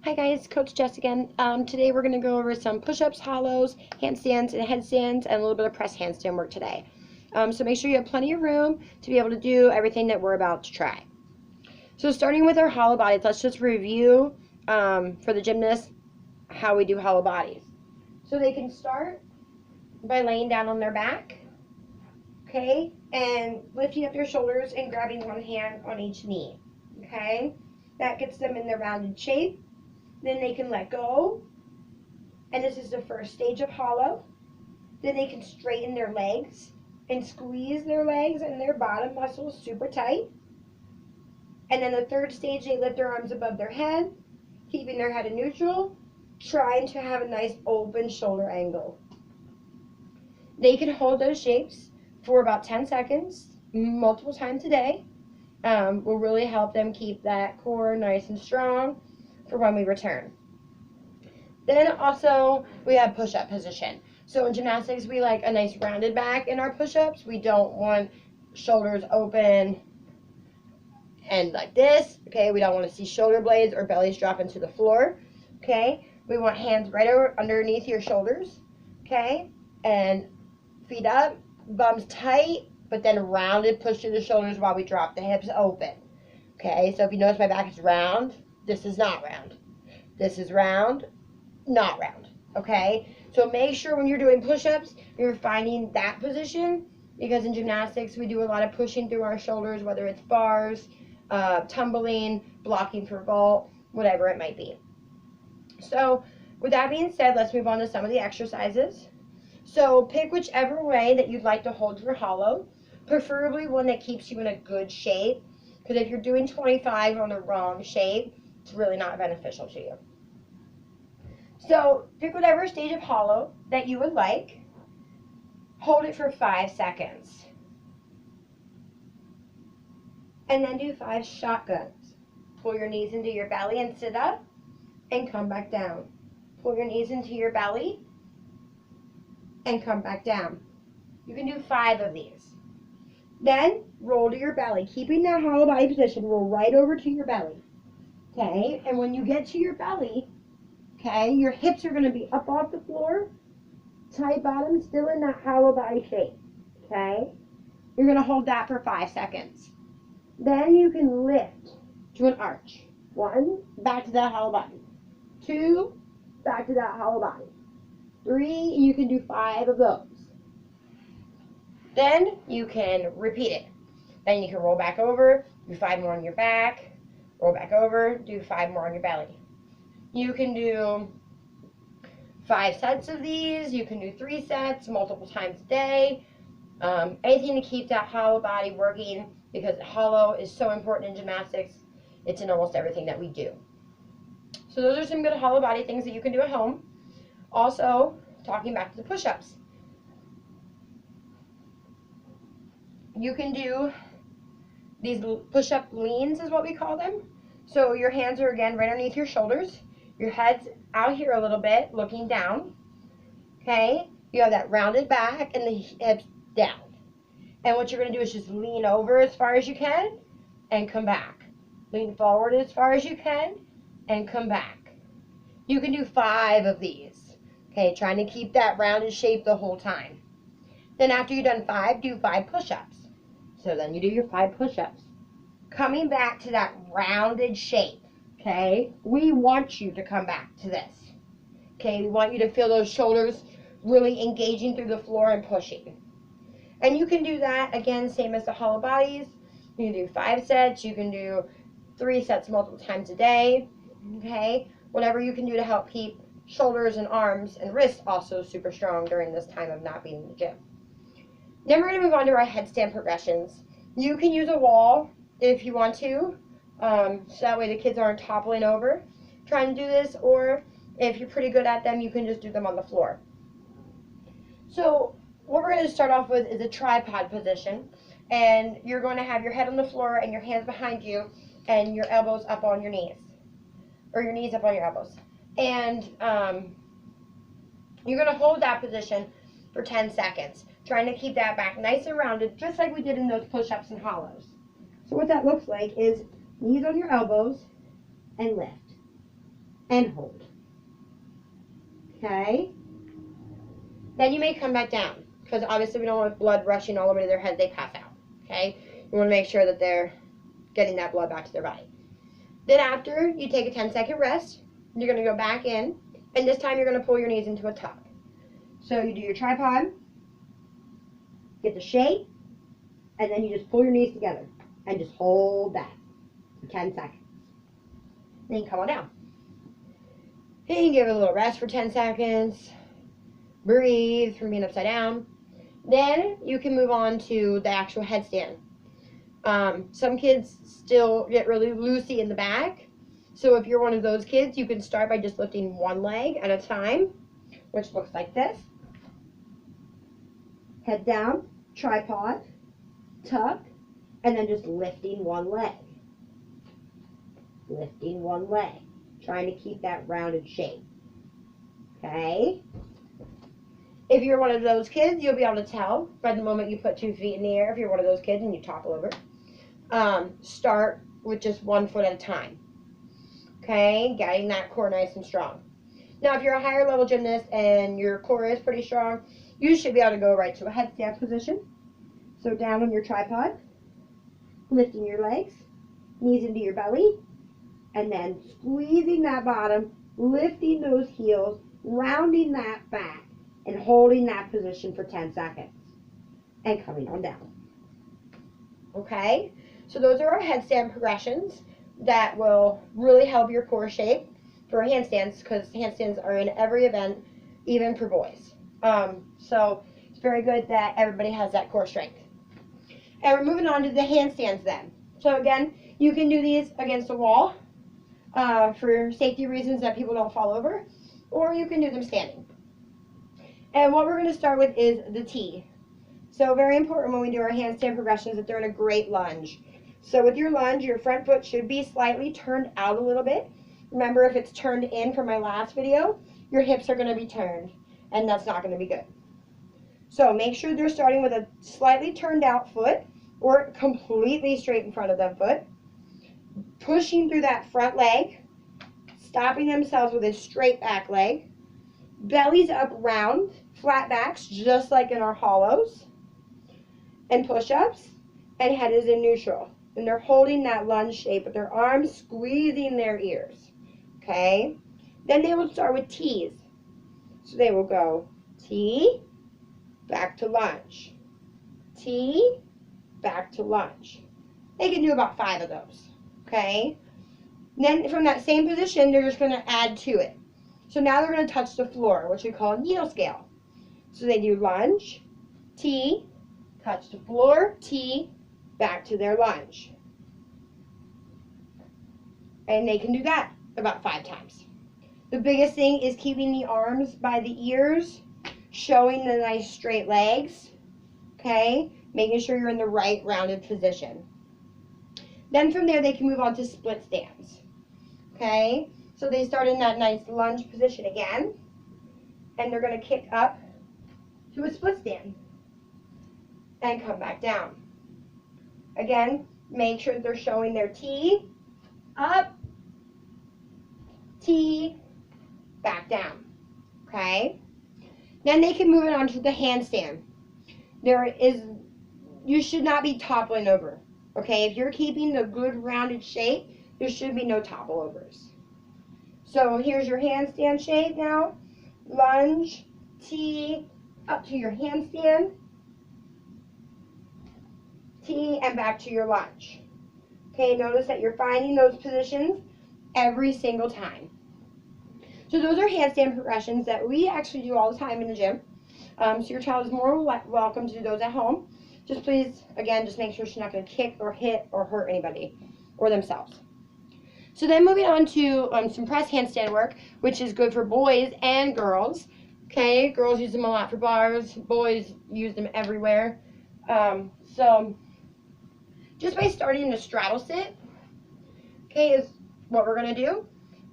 Hi guys, Coach Jess again. Today we're going to go over some push-ups, hollows, handstands, and headstands, and a little bit of press handstand work today. So make sure you have plenty of room to be able to do everything that we're about to try. So starting with our hollow bodies, let's just review for the gymnasts how we do hollow bodies. So they can start by laying down on their back, okay, and lifting up their shoulders and grabbing one hand on each knee, okay. That gets them in their rounded shape. Then they can let go, and this is the first stage of hollow. Then they can straighten their legs and squeeze their legs and their bottom muscles super tight. And then the third stage, they lift their arms above their head, keeping their head in neutral, trying to have a nice open shoulder angle. They can hold those shapes for about 10 seconds, multiple times a day. Will really help them keep that core nice and strong for when we return. Then also we have push-up position. So in gymnastics we like a nice rounded back in our push-ups. We don't want shoulders open and like this, okay? We don't want to see shoulder blades or bellies drop into the floor, okay? We want hands right underneath your shoulders, okay? And feet up, bums tight, but then rounded push through the shoulders while we drop the hips open, okay? So if you notice my back is round, this is not round. This is round, not round, okay? So make sure when you're doing push-ups, you're finding that position, because in gymnastics, we do a lot of pushing through our shoulders, whether it's bars, tumbling, blocking for vault, whatever it might be. So with that being said, let's move on to some of the exercises. So pick whichever way that you'd like to hold your hollow, preferably one that keeps you in a good shape, because if you're doing 25 on the wrong shape, it's really not beneficial to you. So pick whatever stage of hollow that you would like. Hold it for 5 seconds. And then do 5 shotguns. Pull your knees into your belly and sit up and come back down. Pull your knees into your belly and come back down. You can do 5 of these. Then roll to your belly. Keeping that hollow body position, roll right over to your belly. Okay, and when you get to your belly, okay, your hips are going to be up off the floor, tight bottom, still in that hollow body shape, okay? You're going to hold that for 5 seconds. Then you can lift to an arch. 1, back to that hollow body. 2, back to that hollow body. 3, you can do 5 of those. Then you can repeat it. Then you can roll back over, do 5 more on your back, roll back over, do 5 more on your belly. You can do 5 sets of these. You can do 3 sets multiple times a day. Anything to keep that hollow body working, because hollow is so important in gymnastics. It's in almost everything that we do. So those are some good hollow body things that you can do at home. Also, talking back to the push-ups. You can do these push-up leans is what we call them. So your hands are again right underneath your shoulders. Your head's out here a little bit, looking down. Okay? You have that rounded back and the hips down. And what you're going to do is just lean over as far as you can and come back. Lean forward as far as you can and come back. You can do 5 of these. Okay? Trying to keep that rounded shape the whole time. Then after you've done 5, do 5 push-ups. So then you do your 5 push-ups. Coming back to that rounded shape, okay? We want you to come back to this, okay? We want you to feel those shoulders really engaging through the floor and pushing. And you can do that, again, same as the hollow bodies. You can do 5 sets. You can do 3 sets multiple times a day, okay? Whatever you can do to help keep shoulders and arms and wrists also super strong during this time of not being in the gym. Then we're going to move on to our headstand progressions. You can use a wall if you want to, so that way the kids aren't toppling over trying to do this, or if you're pretty good at them, you can just do them on the floor. So what we're going to start off with is a tripod position, and you're going to have your head on the floor and your hands behind you and your elbows up on your knees, or your knees up on your elbows. And you're going to hold that position for 10 seconds, trying to keep that back nice and rounded, just like we did in those push-ups and hollows. So what that looks like is knees on your elbows and lift. and hold. Okay? Then you may come back down, because obviously we don't want blood rushing all over to their head, they pass out. Okay? You want to make sure that they're getting that blood back to their body. Then after, you take a 10-second rest. You're going to go back in, and this time you're going to pull your knees into a tuck. So you do your tripod, get the shape, and then you just pull your knees together and just hold that for 10 seconds. Then you come on down. And you give it a little rest for 10 seconds. Breathe from being upside down. Then you can move on to the actual headstand. Some kids still get really loosey in the back. So if you're one of those kids, you can start by just lifting one leg at a time, which looks like this. Head down, tripod, tuck, and then just lifting one leg. Lifting one leg. Trying to keep that rounded shape. Okay? If you're one of those kids, you'll be able to tell by the moment you put 2 feet in the air, if you're one of those kids and you topple over. Start with just 1 foot at a time. Okay? Getting that core nice and strong. Now, if you're a higher level gymnast and your core is pretty strong, you should be able to go right to a headstand position. So down on your tripod, lifting your legs, knees into your belly, and then squeezing that bottom, lifting those heels, rounding that back, and holding that position for 10 seconds. And coming on down. Okay? So those are our headstand progressions that will really help your core shape for handstands, because handstands are in every event, even for boys. So it's very good that everybody has that core strength. And we're moving on to the handstands then. So again, you can do these against a wall for safety reasons that people don't fall over, or you can do them standing. And what we're going to start with is the T. So very important when we do our handstand progressions that they're in a great lunge. So with your lunge, your front foot should be slightly turned out a little bit. Remember, if it's turned in from my last video, your hips are going to be turned, and that's not going to be good. So make sure they're starting with a slightly turned out foot or completely straight in front of them foot. Pushing through that front leg, stopping themselves with a straight back leg. Belly's up round, flat backs, just like in our hollows. And push-ups, and head is in neutral. And they're holding that lunge shape with their arms squeezing their ears. Okay? Then they will start with T's. So they will go T, back to lunge. T, back to lunge. They can do about 5 of those. Okay? Then from that same position, they're just going to add to it. So now they're going to touch the floor, which we call needle scale. So they do lunge, T, touch the floor, T, back to their lunge. And they can do that about 5 times. The biggest thing is keeping the arms by the ears, showing the nice straight legs, okay? Making sure you're in the right rounded position. Then from there, they can move on to split stands, okay? So they start in that nice lunge position again, and they're going to kick up to a split stand and come back down. Again, make sure they're showing their T, up, T, back down, okay? Then they can move it on to the handstand. You should not be toppling over, okay? If you're keeping the good rounded shape, there should be no topple overs. So here's your handstand shape now. Lunge, T, up to your handstand, T, and back to your lunge. Okay, notice that you're finding those positions every single time. So those are handstand progressions that we actually do all the time in the gym. So your child is more welcome to do those at home. Just please, again, just make sure she's not going to kick or hit or hurt anybody or themselves. So then moving on to some press handstand work, which is good for boys and girls. Okay, girls use them a lot for bars. Boys use them everywhere. So just by starting the straddle sit, okay, is what we're going to do.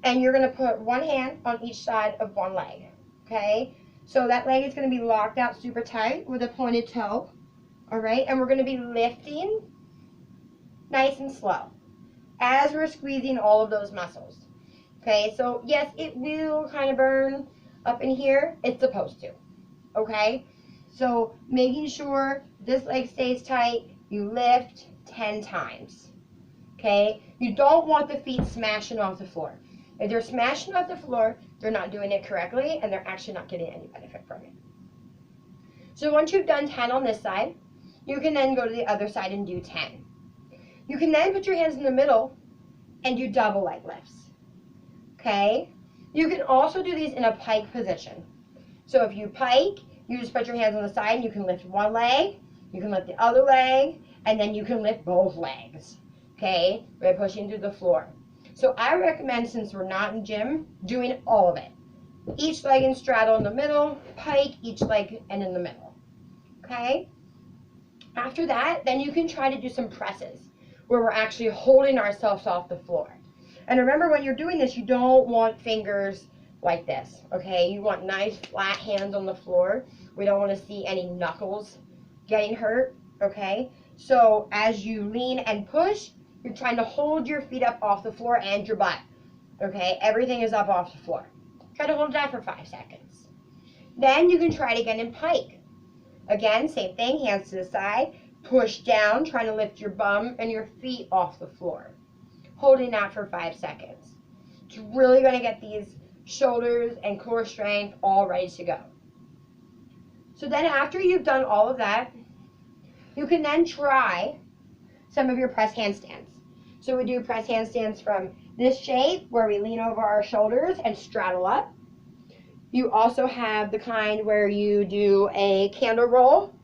And you're going to put one hand on each side of one leg, okay? So that leg is going to be locked out super tight with a pointed toe, all right? And we're going to be lifting nice and slow as we're squeezing all of those muscles. Okay, so yes, it will kind of burn up in here. It's supposed to. Okay, so making sure this leg stays tight, you lift 10 times. Okay, you don't want the feet smashing off the floor. If they're smashing off the floor, they're not doing it correctly and they're actually not getting any benefit from it. So once you've done 10 on this side, you can then go to the other side and do 10. You can then put your hands in the middle and do double leg lifts. Okay, you can also do these in a pike position. So if you pike, you just put your hands on the side and you can lift one leg, you can lift the other leg, and then you can lift both legs. Okay, by pushing through the floor. So I recommend, since we're not in gym, doing all of it. Each leg and straddle in the middle, pike, each leg and in the middle. Okay? After that, then you can try to do some presses where we're actually holding ourselves off the floor. And remember, when you're doing this, you don't want fingers like this, okay? You want nice flat hands on the floor. We don't want to see any knuckles getting hurt, okay? So as you lean and push, you're trying to hold your feet up off the floor and your butt, okay? Everything is up off the floor. Try to hold it down for 5 seconds. Then you can try it again in pike. Again, same thing, hands to the side, push down, trying to lift your bum and your feet off the floor. Holding that for 5 seconds. It's really going to get these shoulders and core strength all ready to go. So then after you've done all of that, you can then try some of your press handstands. So we do press handstands from this shape where we lean over our shoulders and straddle up. You also have the kind where you do a candle roll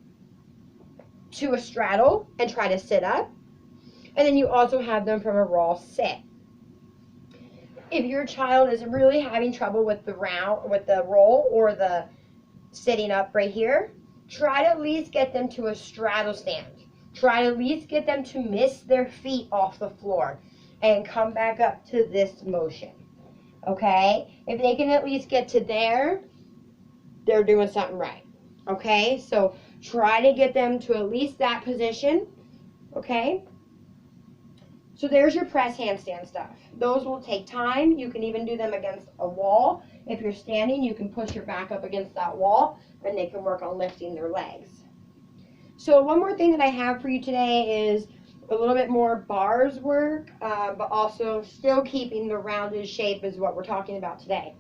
to a straddle and try to sit up. And then you also have them from a raw sit. If your child is really having trouble with the roll or the sitting up right here, try to at least get them to a straddle stand. Try to at least get them to miss their feet off the floor and come back up to this motion. Okay? If they can at least get to there, they're doing something right. Okay? So try to get them to at least that position. Okay? So there's your press handstand stuff. Those will take time. You can even do them against a wall. If you're standing, you can push your back up against that wall and they can work on lifting their legs. So one more thing that I have for you today is a little bit more bars work, but also still keeping the rounded shape is what we're talking about today.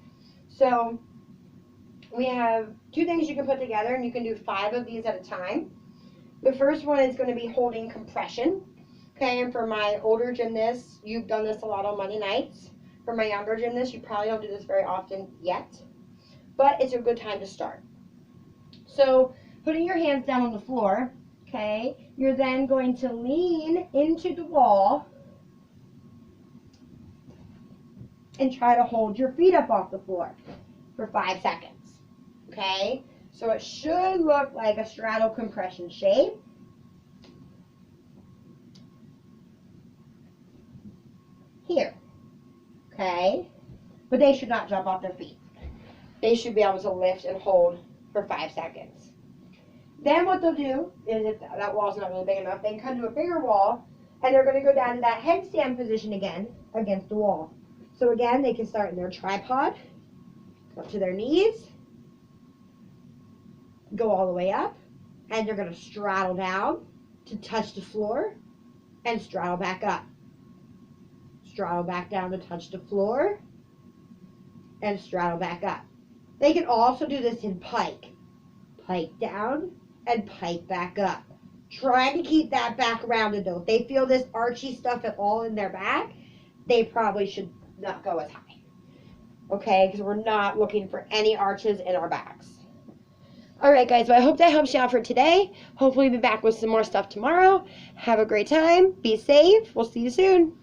So we have 2 things you can put together, and you can do 5 of these at a time. The first one is going to be holding compression. Okay, and for my older gymnasts, you've done this a lot on Monday nights. For my younger gymnasts, you probably don't do this very often yet, but it's a good time to start. So putting your hands down on the floor, okay, you're then going to lean into the wall and try to hold your feet up off the floor for 5 seconds, okay? So it should look like a straddle compression shape. Here, okay? But they should not jump off their feet. They should be able to lift and hold for 5 seconds. Then what they'll do is, if that wall's not really big enough, they can come to a bigger wall, and they're going to go down to that headstand position again against the wall. So again, they can start in their tripod, up to their knees, go all the way up, and they're going to straddle down to touch the floor, and straddle back up. Straddle back down to touch the floor, and straddle back up. They can also do this in pike. Pike down and pike back up. Try to keep that back rounded though. If they feel this archy stuff at all in their back, they probably should not go as high. Okay, because we're not looking for any arches in our backs. Alright guys, well I hope that helps you out for today. Hopefully we'll be back with some more stuff tomorrow. Have a great time. Be safe. We'll see you soon.